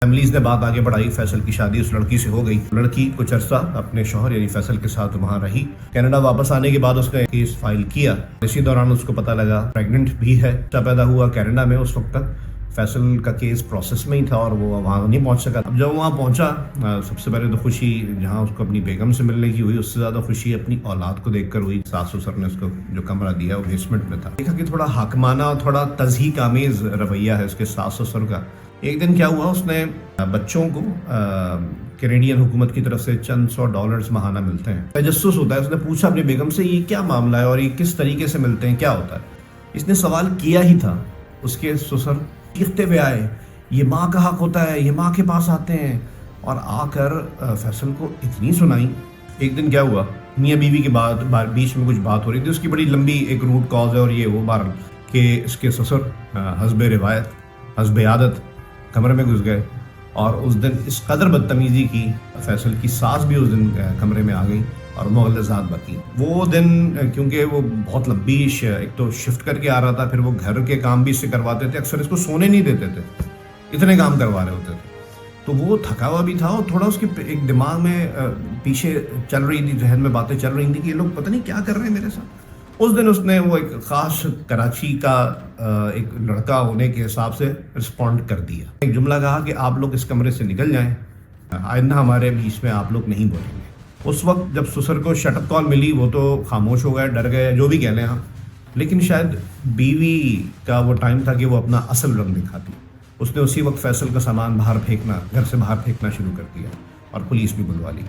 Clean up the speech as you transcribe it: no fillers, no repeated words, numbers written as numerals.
Families نے بات آگے بڑھائی، فیصل کی شادی اس لڑکی سے ہو گئی. لڑکی کچھ عرصہ اپنے شوہر یعنی فیصل کے ساتھ وہاں رہی. کینیڈا واپس آنے کے بعد اس نے کیس فائل کیا. اسی دوران اس کو پتہ لگا پریگننٹ بھی ہے. بچہ پیدا ہوا کینیڈا میں. اس وقت تک فیصل کا کیس پروسیس میں ہی تھا اور وہ وہاں نہیں پہنچ سکا. اب جب وہاں پہنچا، سب سے پہلے تو خوشی جہاں اس کو اپنی بیگم سے ملنے کی ہوئی، اس سے زیادہ خوشی اپنی اولاد کو دیکھ کر ہوئی. ساس سسر نے اس کو جو کمرہ دیا وہ بیسمنٹ میں تھا. دیکھا کہ تھوڑا حاکمانہ اور تھوڑا تضحیک آمیز رویہ ہے اس کے ساس سسر کا. ایک دن کیا ہوا، اس نے بچوں کو کینیڈین حکومت کی طرف سے چند $100 ماہانہ ملتے ہیں. تجسس ہوتا ہے. اس نے پوچھا اپنی بیگم سے یہ کیا معاملہ ہے اور یہ کس طریقے سے ملتے ہیں، کیا ہوتا ہے. اس نے سوال کیا ہی تھا، اس کے سسر چیختے ہوئے آئے، یہ ماں کا حق ہوتا ہے، یہ ماں کے پاس آتے ہیں، اور آ کر فیصل کو اتنی سنائی. ایک دن کیا ہوا، میاں بیوی کے بعد بیچ میں کچھ بات ہو رہی تھی. اس کی بڑی لمبی ایک روٹ کاز ہے اور یہ وہ بار کہ اس کے سسر حسب روایت حسب عادت کمرے میں گھس گئے اور اس دن اس قدر بدتمیزی کی. فیصل کی ساس بھی اس دن کمرے میں آ گئی اور مغلظات بکی. وہ دن کیونکہ وہ بہت لمبی ایک تو شفٹ کر کے آ رہا تھا، پھر وہ گھر کے کام بھی اس سے کرواتے تھے. اکثر اس کو سونے نہیں دیتے تھے، اتنے کام کروا رہے ہوتے تھے. تو وہ تھکا ہوا بھی تھا اور تھوڑا اس کے ایک دماغ میں پیچھے چل رہی تھی، ذہن میں باتیں چل رہی تھیں کہ یہ لوگ پتہ نہیں کیا کر رہے ہیں میرے ساتھ. اس دن اس نے وہ ایک خاص کراچی کا ایک لڑکا ہونے کے حساب سے رسپونڈ کر دیا. ایک جملہ کہا کہ آپ لوگ اس کمرے سے نکل جائیں، آئندہ ہمارے بیچ میں آپ لوگ نہیں بولیں گے. اس وقت جب سسر کو شٹ اپ کال ملی وہ تو خاموش ہو گئے، ڈر گئے، جو بھی کہہ لیں. ہاں، لیکن شاید بیوی کا وہ ٹائم تھا کہ وہ اپنا اصل رنگ دکھاتی. اس نے اسی وقت فیصل کا سامان باہر پھینکنا، گھر سے باہر پھینکنا شروع کر دیا اور پولیس بھی بلوا لی.